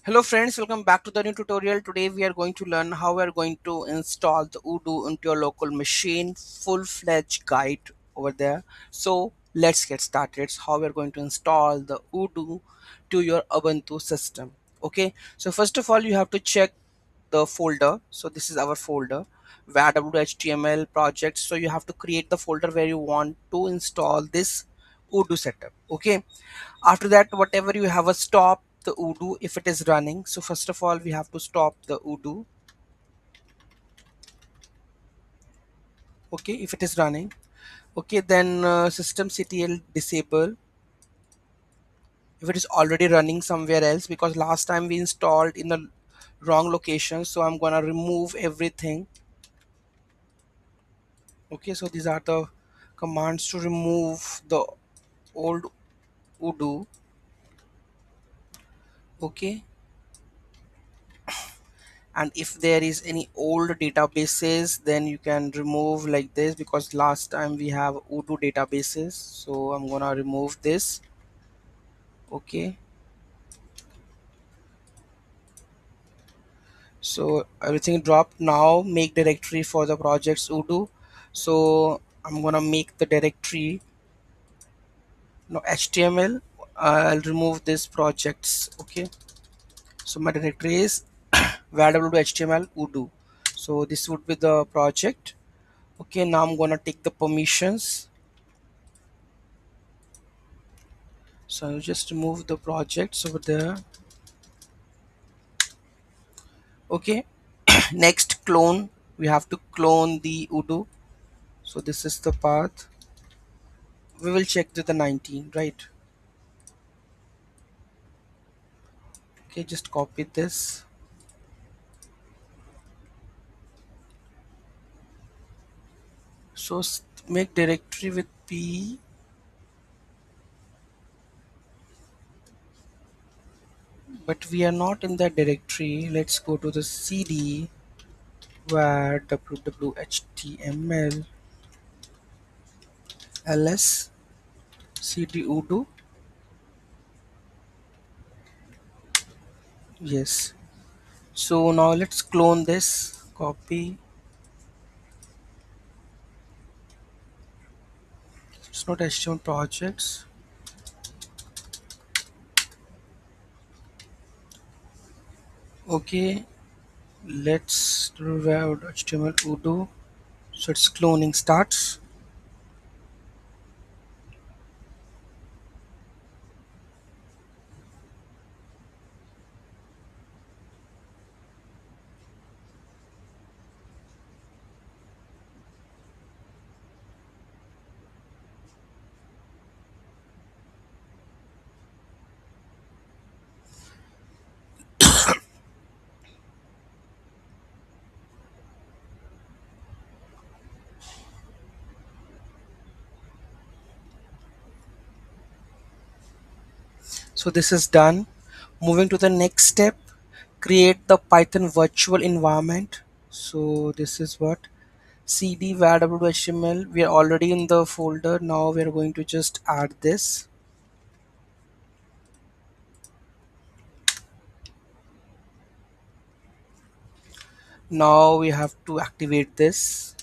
Hello friends, welcome back to the new tutorial. Today we are going to learn how we are going to install the Odoo into your local machine. Full-fledged guide over there. So let's get started. It's how we are going to install the Odoo to your Ubuntu system. Okay, so first of all you have to check the folder. So this is our folder where HTML project. So you have to create the folder where you want to install this Odoo setup. Okay, after that whatever you have a stop the Odoo if it is running. So first of all we have to stop the Odoo. Okay, if it is running. Okay, then systemctl disable if it is already running somewhere else, because last time we installed in the wrong location. So I'm gonna remove everything. Okay, so these are the commands to remove the old Odoo. Okay, and if there is any old databases then you can remove like this, because last time we have Odoo databases. So I'm gonna remove this. Okay, so everything dropped. Now make directory for the projects Odoo. So I'm gonna make the directory no HTML. I'll remove this projects. Okay, so my directory is www.html Odoo. So this would be the project. Okay, now I'm gonna take the permissions. So I'll just remove the projects over there. Okay, next clone. We have to clone the Odoo. So this is the path. We will check to the 19, right? Okay, just copy this. So make directory with P, but we are not in that directory. Let's go to the CD where www.html ls cd Odoo. Yes. So now let's clone this. Copy. It's not HTML projects. Okay, let's revive HTML Odoo. So its cloning starts. So this is done. Moving to the next step, create the Python virtual environment. So this is what cd var HTML. We are already in the folder. Now we are going to just add this. Now we have to activate this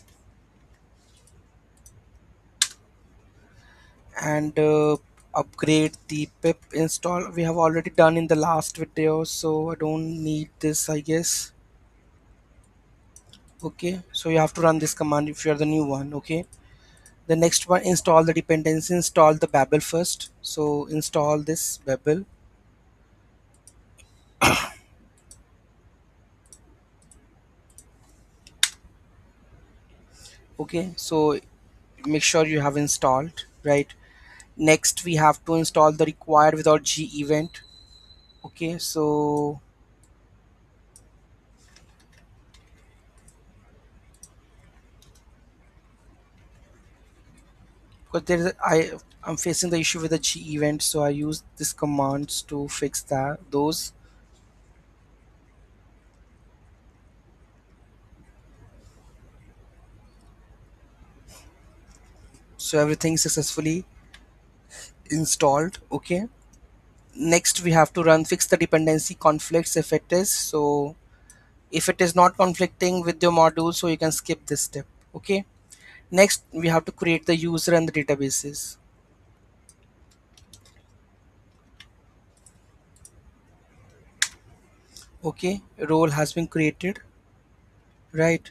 and upgrade the pip install. We have already done in the last video, so I don't need this, I guess. Okay, so you have to run this command if you are the new one. Okay, the next one, install the dependency. Install the Babel first. So install this Babel. Okay, so make sure you have installed, right? Next we have to install the required without G event. Okay, so because there is I'm facing the issue with the G event, so I use this commands to fix that those. So everything successfully installed. Okay, Next we have to run fix the dependency conflicts if it is. So if it is not conflicting with your module, so you can skip this step. Okay, next we have to create the user and the databases. Okay, role has been created. Right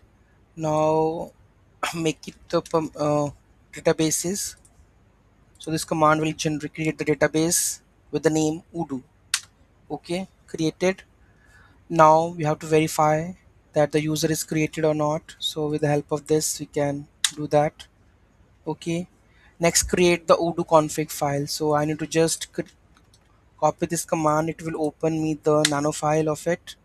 now, make it the databases. So this command will generate create the database with the name Odoo. Okay, created. Now we have to verify that the user is created or not. So with the help of this, we can do that. Okay. Next, create the Odoo config file. So I need to just copy this command. It will open me the nano file of it,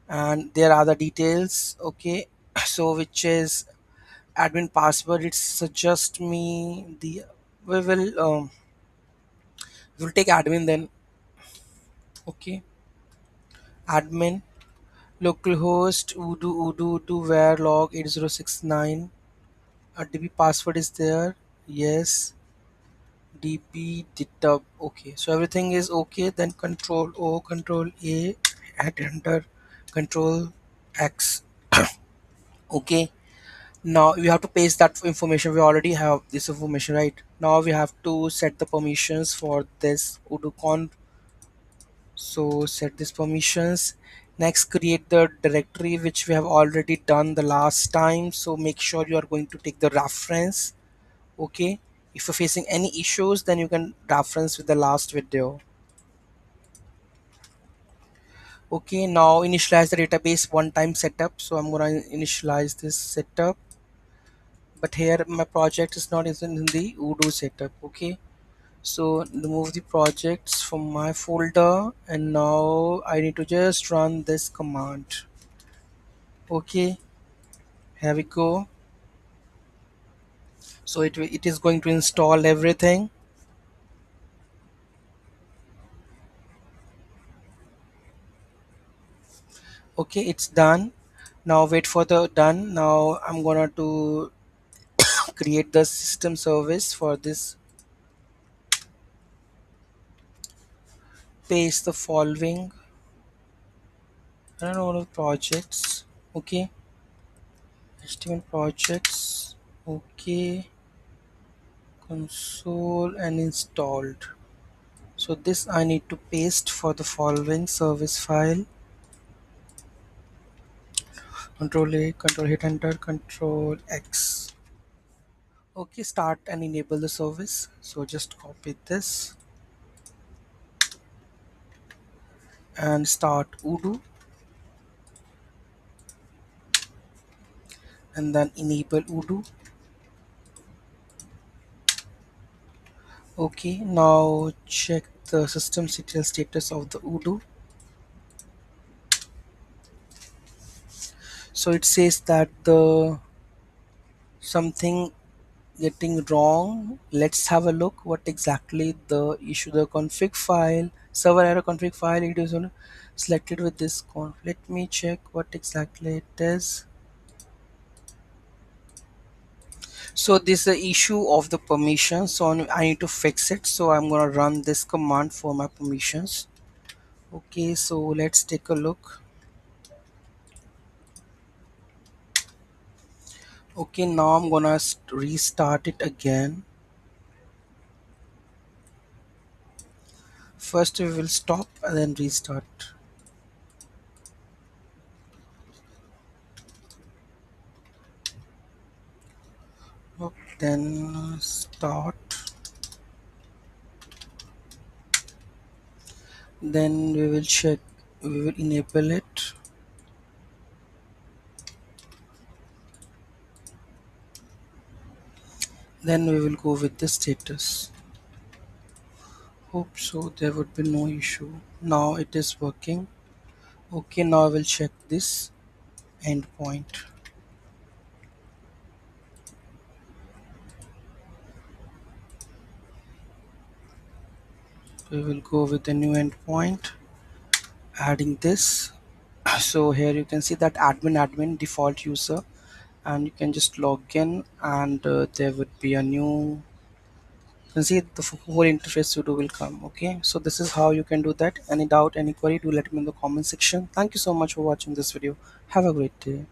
and there are the details. Okay. So which is admin password. It suggests me the we will we'll take admin then. Okay, admin localhost udo where log 8069. DB password is there. Yes, db dtub. Okay, so everything is okay. Then control o, control a, at enter, control x. Okay, now we have to paste that information. We already have this information, right? Now we have to set the permissions for this udo con. So set these permissions. Next, create the directory which we have already done the last time. So make sure you are going to take the reference. Okay, if you're facing any issues, then you can reference with the last video. Okay, now initialize the database one time setup. So I'm gonna initialize this setup, but here my project is not isn't in the Odoo setup. Okay, so remove the projects from my folder, and now I need to just run this command. Okay, here we go. So it is going to install everything. Okay, it's done. Now wait for the done. Now I'm gonna to create the system service for this. Paste the following. I don't know the projects. Okay, HTML projects. Okay, console and installed. So this I need to paste for the following service file. Control A, control hit enter, control X. Okay, start and enable the service. So just copy this and start Odoo and then enable Odoo. Okay, now check the systemctl status of the Odoo. So it says that the something getting wrong. Let's have a look what exactly the issue. The config file, server error config file, it is on selected with this let me check what exactly it is. So this is the issue of the permission, so I need to fix it. So I'm gonna run this command for my permissions. Okay, so let's take a look. Okay, now I'm gonna restart it again. First we will stop and then restart. Okay, then start. Then we will check, we will enable it. Then we will go with the status. Hope so there would be no issue. Now it is working. Okay, now I will check this endpoint. We will go with a new endpoint, adding this. So here you can see that admin default user, and you can just log in, and there would be a new and see the whole interface sudo will come. Okay, so this is how you can do that. Any doubt, any query, do let me in the comment section. Thank you so much for watching this video. Have a great day.